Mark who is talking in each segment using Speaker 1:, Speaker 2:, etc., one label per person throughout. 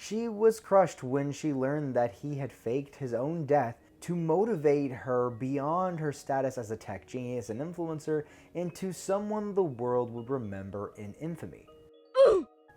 Speaker 1: She was crushed when she learned that he had faked his own death to motivate her beyond her status as a tech genius and influencer into someone the world would remember in infamy.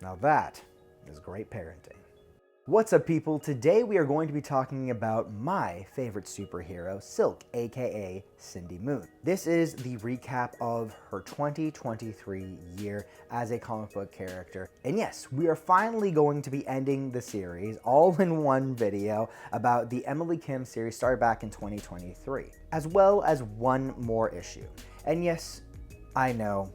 Speaker 1: Now that is great parenting. What's up, people? Today we are going to be talking about my favorite superhero, Silk, aka Cindy Moon. This is the recap of her 2023 year as a comic book character. And yes, we are finally going to be ending the series all in one video about the Emily Kim series started back in 2023, as well as one more issue. And yes, I know.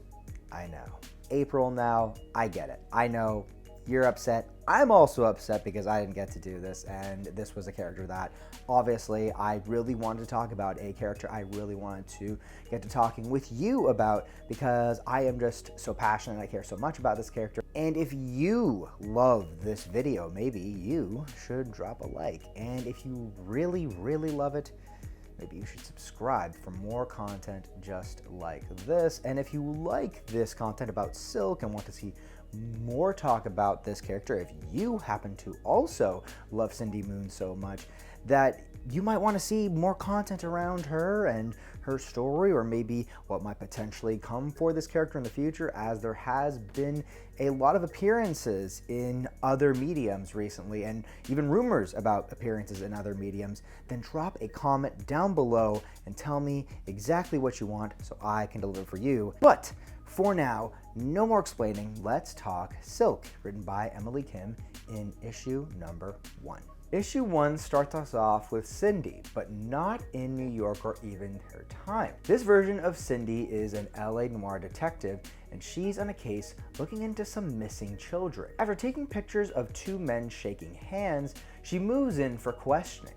Speaker 1: April now, I get it. I know you're upset. I'm also upset because I didn't get to do this, and this was a character that obviously I really wanted to talk about, a character I really wanted to get to talking with you about because I am just so passionate and I care so much about this character. And if you love this video, maybe you should drop a like. And if you really love it, maybe you should subscribe for more content just like this. And if you like this content about Silk and want to see more talk about this character, if you happen to also love Cindy Moon so much that you might want to see more content around her and her story, or maybe what might potentially come for this character in the future, as there has been a lot of appearances in other mediums recently and even rumors about appearances in other mediums, then drop a comment down below and tell me exactly what you want so I can deliver for you. But for now, no more explaining, let's talk Silk, written by Emily Kim in issue number 1. Issue 1 starts us off with Cindy, but not in New York or even her time. This version of Cindy is an LA noir detective, and she's on a case looking into some missing children. After taking pictures of two men shaking hands, she moves in for questioning.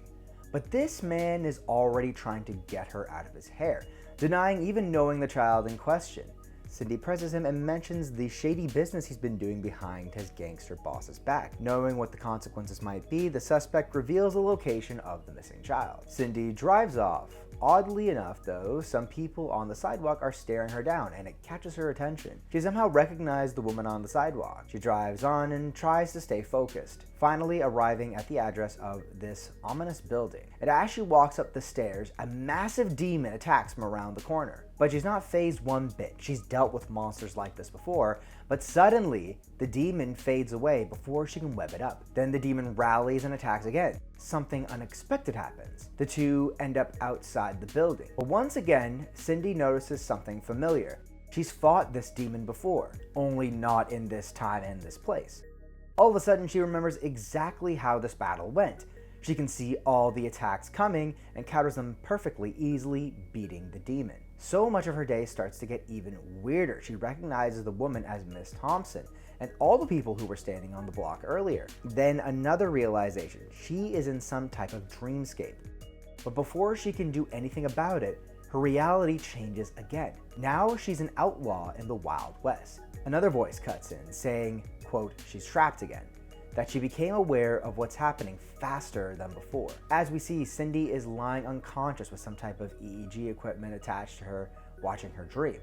Speaker 1: But this man is already trying to get her out of his hair, denying even knowing the child in question. Cindy presses him and mentions the shady business he's been doing behind his gangster boss's back. Knowing what the consequences might be, the suspect reveals the location of the missing child. Cindy drives off. Oddly enough, though, some people on the sidewalk are staring her down, and it catches her attention. She somehow recognizes the woman on the sidewalk. She drives on and tries to stay focused, finally arriving at the address of this ominous building. And as she walks up the stairs, a massive demon attacks from around the corner. But she's not fazed one bit. She's dealt with monsters like this before, but suddenly the demon fades away before she can web it up. Then the demon rallies and attacks again. Something unexpected happens. The two end up outside the building. But once again, Cindy notices something familiar. She's fought this demon before, only not in this time and this place. All of a sudden, she remembers exactly how this battle went. She can see all the attacks coming and counters them perfectly, easily beating the demon. So much of her day starts to get even weirder. She recognizes the woman as Miss Thompson and all the people who were standing on the block earlier. Then another realization: she is in some type of dreamscape. But before she can do anything about it, her reality changes again. Now she's an outlaw in the Wild West. Another voice cuts in saying, quote, she's trapped again, that she became aware of what's happening faster than before. As we see, Cindy is lying unconscious with some type of EEG equipment attached to her, watching her dream.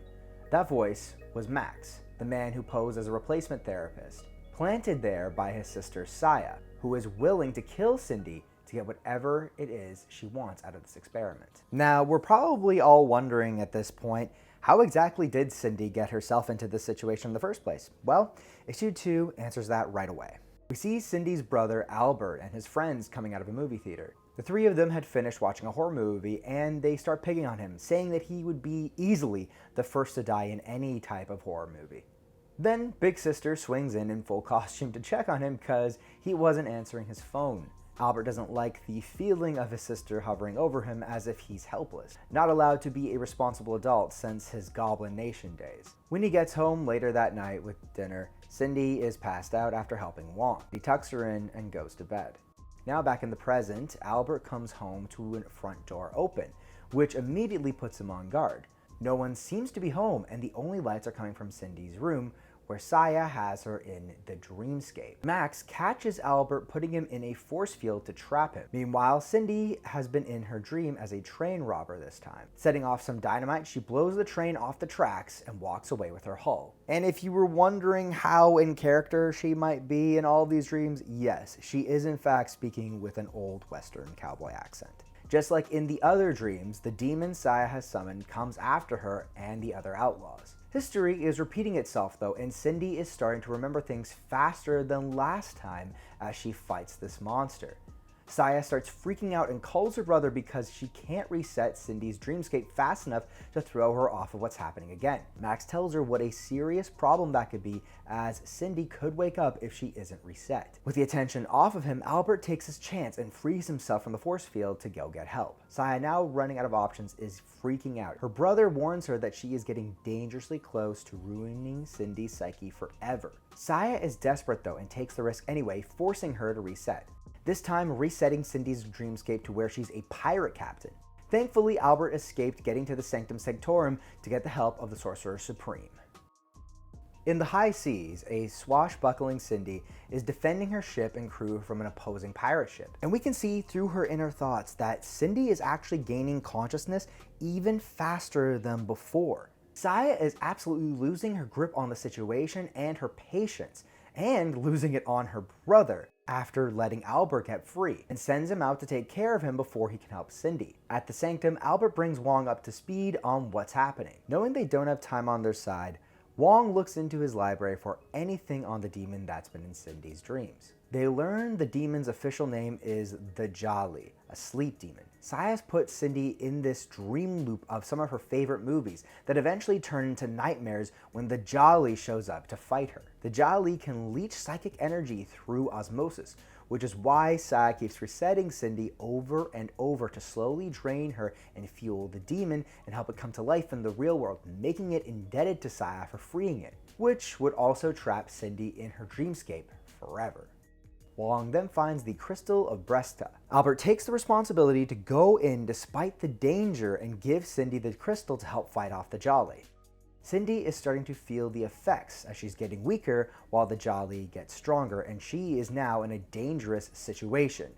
Speaker 1: That voice was Max, the man who posed as a replacement therapist, planted there by his sister Saya, who is willing to kill Cindy to get whatever it is she wants out of this experiment. Now, we're probably all wondering at this point, how exactly did Cindy get herself into this situation in the first place? Well, issue 2 answers that right away. We see Cindy's brother Albert and his friends coming out of a movie theater. The three of them had finished watching a horror movie, and they start picking on him, saying that he would be easily the first to die in any type of horror movie. Then Big Sister swings in full costume to check on him because he wasn't answering his phone. Albert doesn't like the feeling of his sister hovering over him as if he's helpless, not allowed to be a responsible adult since his Goblin Nation days. When he gets home later that night with dinner, Cindy is passed out after helping Wong. He tucks her in and goes to bed. Now back in the present, Albert comes home to a front door open, which immediately puts him on guard. No one seems to be home, and the only lights are coming from Cindy's room, where Saya has her in the dreamscape. Max catches Albert, putting him in a force field to trap him. Meanwhile, Cindy has been in her dream as a train robber this time. Setting off some dynamite, she blows the train off the tracks and walks away with her hull. And if you were wondering how in character she might be in all of these dreams, yes, she is in fact speaking with an old Western cowboy accent. Just like in the other dreams, the demon Saya has summoned comes after her and the other outlaws. History is repeating itself though, and Cindy is starting to remember things faster than last time as she fights this monster. Saya starts freaking out and calls her brother because she can't reset Cindy's dreamscape fast enough to throw her off of what's happening again. Max tells her what a serious problem that could be, as Cindy could wake up if she isn't reset. With the attention off of him, Albert takes his chance and frees himself from the force field to go get help. Saya, now running out of options, is freaking out. Her brother warns her that she is getting dangerously close to ruining Cindy's psyche forever. Saya is desperate though and takes the risk anyway, forcing her to reset. This time resetting Cindy's dreamscape to where she's a pirate captain. Thankfully, Albert escaped, getting to the Sanctum Sanctorum to get the help of the Sorcerer Supreme. In the high seas, a swashbuckling Cindy is defending her ship and crew from an opposing pirate ship. And we can see through her inner thoughts that Cindy is actually gaining consciousness even faster than before. Saya is absolutely losing her grip on the situation and her patience, and losing it on her brother after letting Albert get free, and sends him out to take care of him before he can help Cindy. At the Sanctum, Albert brings Wong up to speed on what's happening. Knowing they don't have time on their side, Wong looks into his library for anything on the demon that's been in Cindy's dreams. They learn the demon's official name is the Jolly, a sleep demon. Saya's put Cindy in this dream loop of some of her favorite movies that eventually turn into nightmares when the Jolly shows up to fight her. The Jolly can leech psychic energy through osmosis, which is why Saya keeps resetting Cindy over and over to slowly drain her and fuel the demon and help it come to life in the real world, making it indebted to Saya for freeing it, which would also trap Cindy in her dreamscape forever. Wong then finds the Crystal of Bresta. Albert takes the responsibility to go in despite the danger and give Cindy the crystal to help fight off the Jolly. Cindy is starting to feel the effects as she's getting weaker while the Jolly gets stronger, and she is now in a dangerous situation.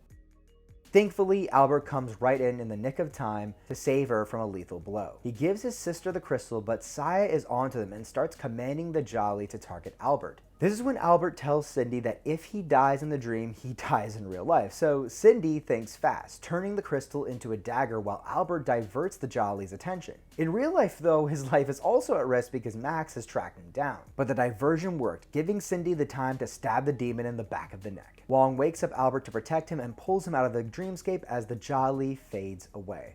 Speaker 1: Thankfully, Albert comes right in the nick of time to save her from a lethal blow. He gives his sister the crystal, but Saya is onto them and starts commanding the Jolly to target Albert. This is when Albert tells Cindy that if he dies in the dream, he dies in real life. So Cindy thinks fast, turning the crystal into a dagger while Albert diverts the Jolly's attention. In real life though, his life is also at risk because Max has tracked him down. But the diversion worked, giving Cindy the time to stab the demon in the back of the neck. Wong wakes up Albert to protect him and pulls him out of the dreamscape as the Jolly fades away.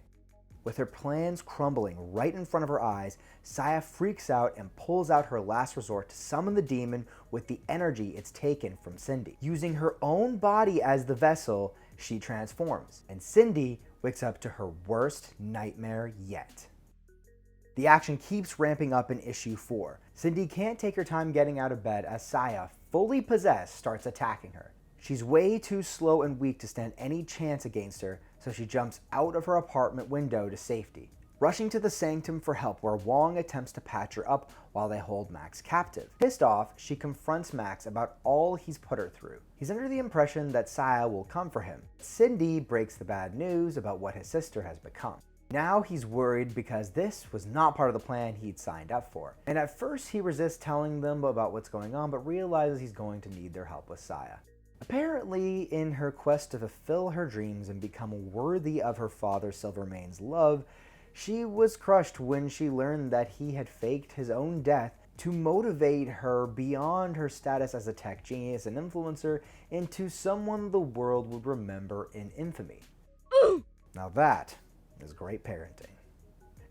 Speaker 1: With her plans crumbling right in front of her eyes, Saya freaks out and pulls out her last resort to summon the demon with the energy it's taken from Cindy. Using her own body as the vessel, she transforms, and Cindy wakes up to her worst nightmare yet. The action keeps ramping up in issue 4. Cindy can't take her time getting out of bed as Saya, fully possessed, starts attacking her. She's way too slow and weak to stand any chance against her, so she jumps out of her apartment window to safety, rushing to the Sanctum for help, where Wong attempts to patch her up while they hold Max captive. Pissed off, she confronts Max about all he's put her through. He's under the impression that Saya will come for him. Cindy breaks the bad news about what his sister has become. Now he's worried because this was not part of the plan he'd signed up for. And at first he resists telling them about what's going on, but realizes he's going to need their help with Saya. Apparently, in her quest to fulfill her dreams and become worthy of her father Silvermane's love, she was crushed when she learned that he had faked his own death to motivate her beyond her status as a tech genius and influencer into someone the world would remember in infamy. Now that is great parenting.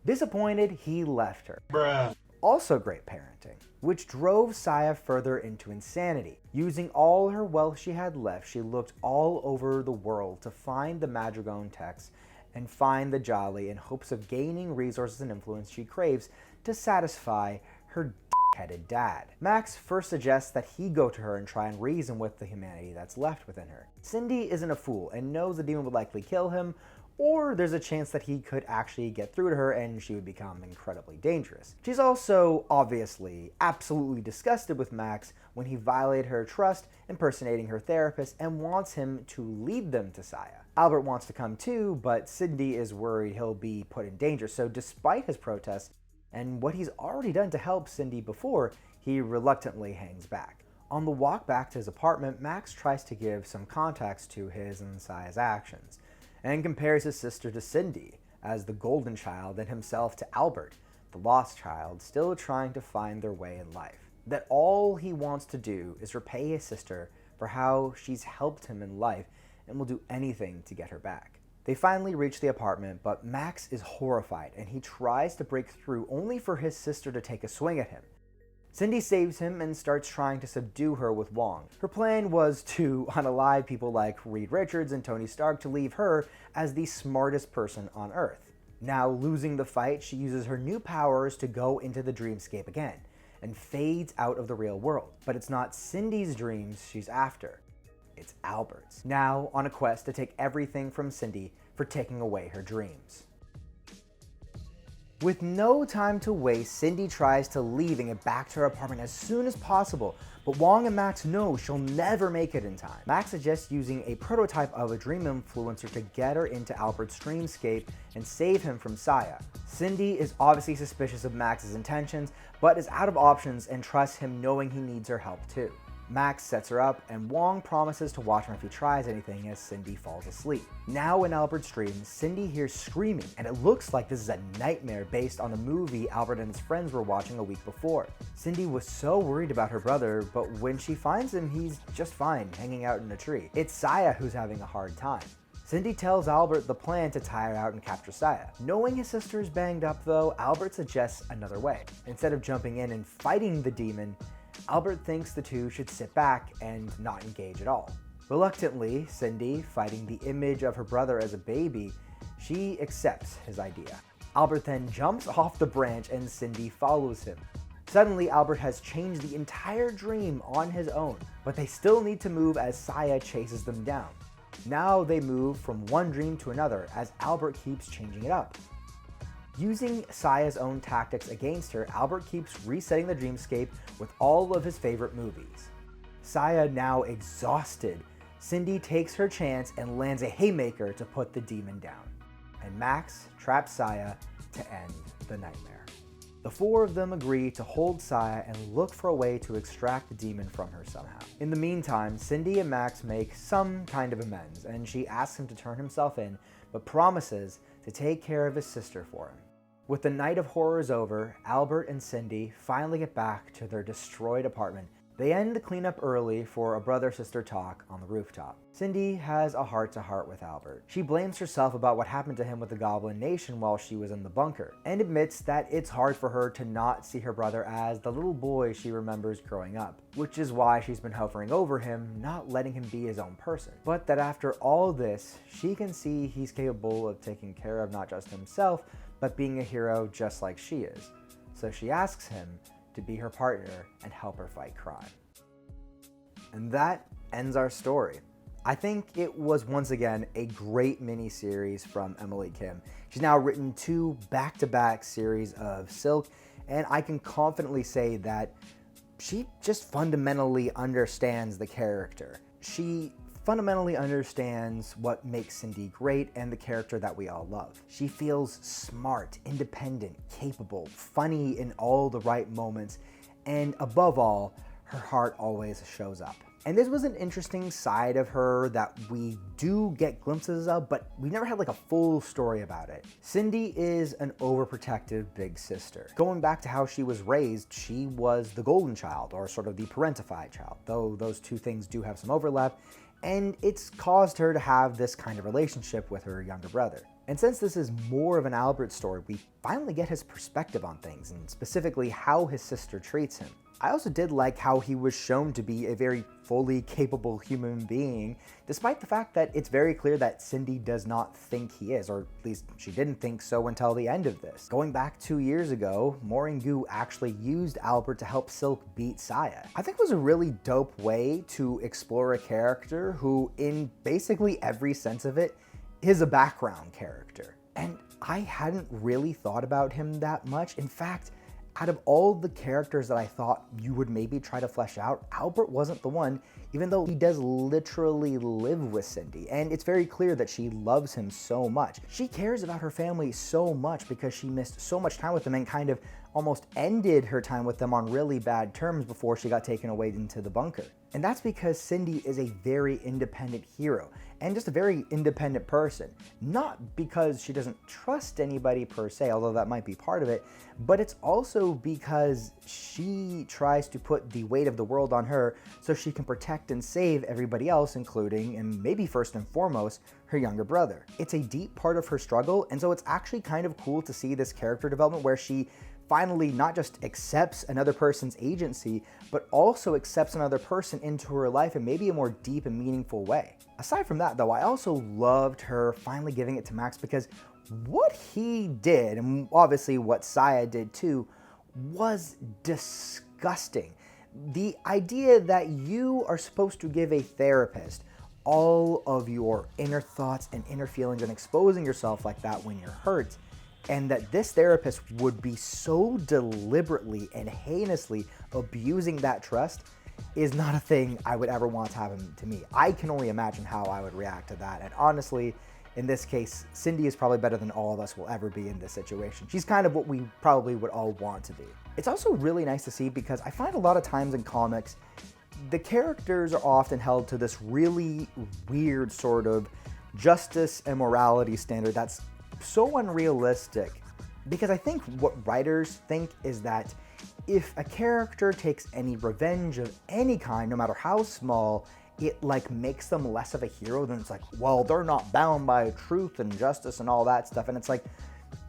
Speaker 1: Disappointed, he left her. Bruh. Also great parenting, which drove Saya further into insanity. Using all her wealth she had left, she looked all over the world to find the Madrigon text and find the Jolly in hopes of gaining resources and influence she craves to satisfy her headed dad. Max first suggests that he go to her and try and reason with the humanity that's left within her. Cindy isn't a fool and knows the demon would likely kill him or there's a chance that he could actually get through to her and she would become incredibly dangerous. She's also obviously absolutely disgusted with Max when he violated her trust, impersonating her therapist, and wants him to lead them to Saya. Albert wants to come too, but Cindy is worried he'll be put in danger, so despite his protests and what he's already done to help Cindy before, he reluctantly hangs back. On the walk back to his apartment, Max tries to give some context to his and Saya's actions, and compares his sister to Cindy as the golden child and himself to Albert, the lost child still trying to find their way in life. That all he wants to do is repay his sister for how she's helped him in life and will do anything to get her back. They finally reach the apartment, but Max is horrified and he tries to break through only for his sister to take a swing at him. Cindy saves him and starts trying to subdue her with Wong. Her plan was to unalive people like Reed Richards and Tony Stark to leave her as the smartest person on Earth. Now losing the fight, she uses her new powers to go into the dreamscape again and fades out of the real world. But it's not Cindy's dreams she's after. It's Albert's. Now on a quest to take everything from Cindy for taking away her dreams. With no time to waste, Cindy tries to leave and get back to her apartment as soon as possible, but Wong and Max know she'll never make it in time. Max suggests using a prototype of a dream influencer to get her into Albert's dreamscape and save him from Saya. Cindy is obviously suspicious of Max's intentions, but is out of options and trusts him knowing he needs her help too. Max sets her up, and Wong promises to watch him if he tries anything as Cindy falls asleep. Now in Albert's dreams, Cindy hears screaming, and it looks like this is a nightmare based on the movie Albert and his friends were watching a week before. Cindy was so worried about her brother, but when she finds him, he's just fine, hanging out in a tree. It's Saya who's having a hard time. Cindy tells Albert the plan to tire out and capture Saya. Knowing his sister is banged up though, Albert suggests another way. Instead of jumping in and fighting the demon, Albert thinks the two should sit back and not engage at all. Reluctantly, Cindy, fighting the image of her brother as a baby, she accepts his idea. Albert then jumps off the branch and Cindy follows him. Suddenly, Albert has changed the entire dream on his own, but they still need to move as Saya chases them down. Now they move from one dream to another as Albert keeps changing it up. Using Saya's own tactics against her, Albert keeps resetting the dreamscape with all of his favorite movies. Saya now exhausted, Cindy takes her chance and lands a haymaker to put the demon down. And Max traps Saya to end the nightmare. The four of them agree to hold Saya and look for a way to extract the demon from her somehow. In the meantime, Cindy and Max make some kind of amends, and she asks him to turn himself in, but promises to take care of his sister for him. With the night of horrors over, Albert and Cindy finally get back to their destroyed apartment. They end the cleanup early for a brother-sister talk on the rooftop. Cindy has a heart-to-heart with Albert. She blames herself about what happened to him with the Goblin Nation while she was in the bunker, and admits that it's hard for her to not see her brother as the little boy she remembers growing up, which is why she's been hovering over him, not letting him be his own person. But that after all this, she can see he's capable of taking care of not just himself, but being a hero just like she is. So she asks him to be her partner and help her fight crime. And that ends our story. I think it was once again a great mini-series from Emily Kim. She's now written 2 back-to-back series of Silk, and I can confidently say that she just fundamentally understands the character. She fundamentally understands what makes Cindy great and the character that we all love. She feels smart, independent, capable, funny in all the right moments, and above all, her heart always shows up. And this was an interesting side of her that we do get glimpses of, but we never had like a full story about it. Cindy is an overprotective big sister. Going back to how she was raised, she was the golden child, or sort of the parentified child, though those two things do have some overlap, and it's caused her to have this kind of relationship with her younger brother. And since this is more of an Albert story, we finally get his perspective on things, and specifically how his sister treats him. I also did like how he was shown to be a very fully capable human being, despite the fact that it's very clear that Cindy does not think he is, or at least she didn't think so until the end of this. Going back 2 years ago, Moringu actually used Albert to help Silk beat Saya. I think it was a really dope way to explore a character who, in basically every sense of it, is a background character. And I hadn't really thought about him that much. In fact, out of all the characters that I thought you would maybe try to flesh out, Albert wasn't the one, even though he does literally live with Cindy. And it's very clear that she loves him so much. She cares about her family so much because she missed so much time with them and kind of almost ended her time with them on really bad terms before she got taken away into the bunker. And that's because Cindy is a very independent hero and just a very independent person. Not because she doesn't trust anybody per se, although that might be part of it, but it's also because she tries to put the weight of the world on her so she can protect and save everybody else, including, and maybe first and foremost, her younger brother. It's a deep part of her struggle, and so it's actually kind of cool to see this character development where she finally not just accepts another person's agency, but also accepts another person into her life in maybe a more deep and meaningful way. Aside from that though, I also loved her finally giving it to Max because what he did, and obviously what Saya did too, was disgusting. The idea that you are supposed to give a therapist all of your inner thoughts and inner feelings and exposing yourself like that when you're hurt, and that this therapist would be so deliberately and heinously abusing that trust is not a thing I would ever want to happen to me. I can only imagine how I would react to that. And honestly, in this case, Cindy is probably better than all of us will ever be in this situation. She's kind of what we probably would all want to be. It's also really nice to see because I find a lot of times in comics, the characters are often held to this really weird sort of justice and morality standard that's so unrealistic, because I think what writers think is that if a character takes any revenge of any kind, no matter how small, it like makes them less of a hero. Then it's like, well, they're not bound by truth and justice and all that stuff. And it's like,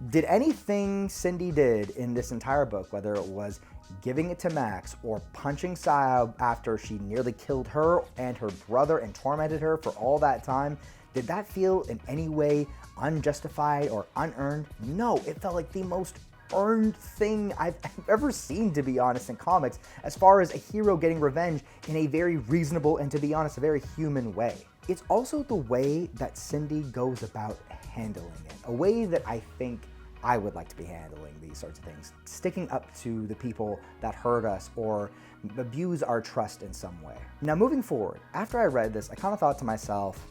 Speaker 1: did anything Cindy did in this entire book, whether it was giving it to Max or punching Saya after she nearly killed her and her brother and tormented her for all that time, did that feel in any way unjustified or unearned? No, it felt like the most earned thing I've ever seen, to be honest, in comics, as far as a hero getting revenge in a very reasonable and, to be honest, a very human way. It's also the way that Cindy goes about handling it, a way that I think I would like to be handling these sorts of things, sticking up to the people that hurt us or abuse our trust in some way. Now, moving forward, after I read this, I kind of thought to myself,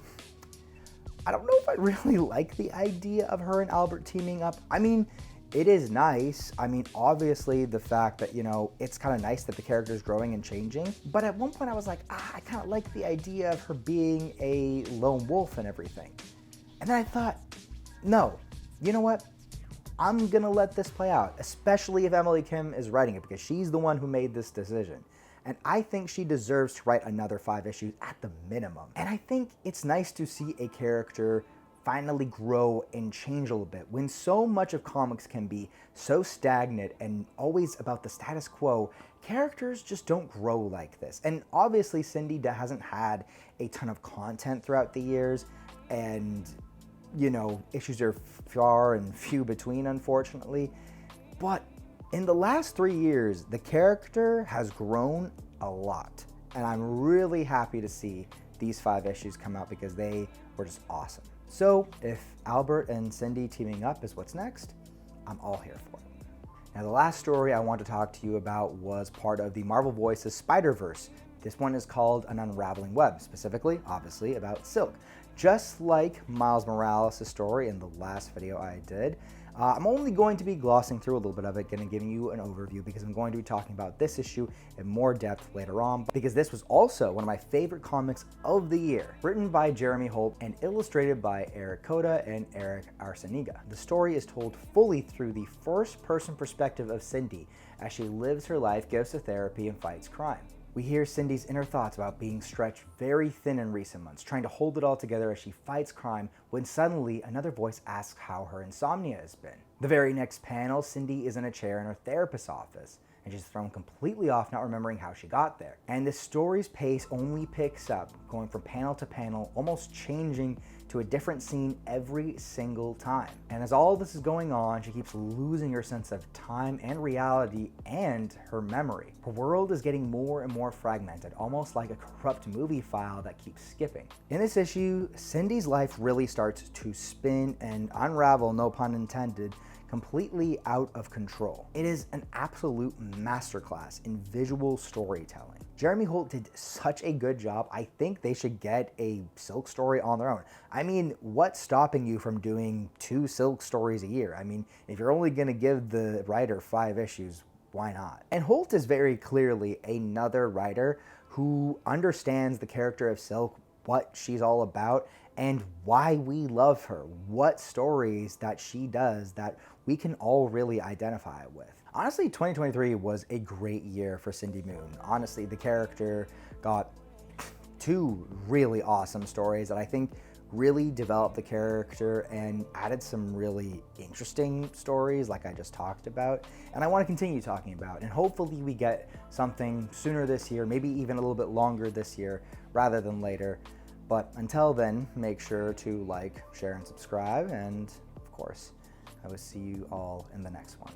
Speaker 1: I don't know if I really like the idea of her and Albert teaming up. I mean, it is nice. I mean, obviously the fact that, you know, it's kind of nice that the character's growing and changing. But at one point I was like, I kind of like the idea of her being a lone wolf and everything. And then I thought, no, you know what? I'm gonna let this play out, especially if Emily Kim is writing it, because she's the one who made this decision. And I think she deserves to write another 5 issues at the minimum. And I think it's nice to see a character finally grow and change a little bit when so much of comics can be so stagnant and always about the status quo. Characters just don't grow like this. And obviously Cindy hasn't had a ton of content throughout the years, and you know, issues are far and few between, unfortunately. But in the last 3 years, the character has grown a lot. And I'm really happy to see these 5 issues come out because they were just awesome. So if Albert and Cindy teaming up is what's next, I'm all here for it. Now, the last story I want to talk to you about was part of the Marvel Voices Spider-Verse. This one is called An Unraveling Web, specifically, obviously, about Silk. Just like Miles Morales' story in the last video I did, I'm only going to be glossing through a little bit of it and giving you an overview because I'm going to be talking about this issue in more depth later on, because this was also one of my favorite comics of the year, written by Jeremy Holt and illustrated by Eric Koda and Eric Arciniga. The story is told fully through the first-person perspective of Cindy as she lives her life, goes to therapy, and fights crime. We hear Cindy's inner thoughts about being stretched very thin in recent months, trying to hold it all together as she fights crime, when suddenly another voice asks how her insomnia has been. The very next panel, Cindy is in a chair in her therapist's office. and she's thrown completely off, not remembering how she got there. And the story's pace only picks up, going from panel to panel, almost changing to a different scene every single time. And as all this is going on, she keeps losing her sense of time and reality and her memory. Her world is getting more and more fragmented, almost like a corrupt movie file that keeps skipping. In this issue, Cindy's life really starts to spin and unravel, no pun intended, completely out of control. It is an absolute masterclass in visual storytelling. Jeremy Holt did such a good job. I think they should get a Silk story on their own. I mean, what's stopping you from doing 2 Silk stories a year? I mean, if you're only gonna give the writer 5 issues, why not? And Holt is very clearly another writer who understands the character of Silk, what she's all about, and why we love her, what stories that she does that we can all really identify with. Honestly, 2023 was a great year for Cindy Moon. Honestly, the character got 2 really awesome stories that I think really developed the character and added some really interesting stories like I just talked about, and I want to continue talking about, and hopefully we get something sooner this year, maybe even a little bit longer this year rather than later. But until then, make sure to like, share, and subscribe, and of course, I will see you all in the next one.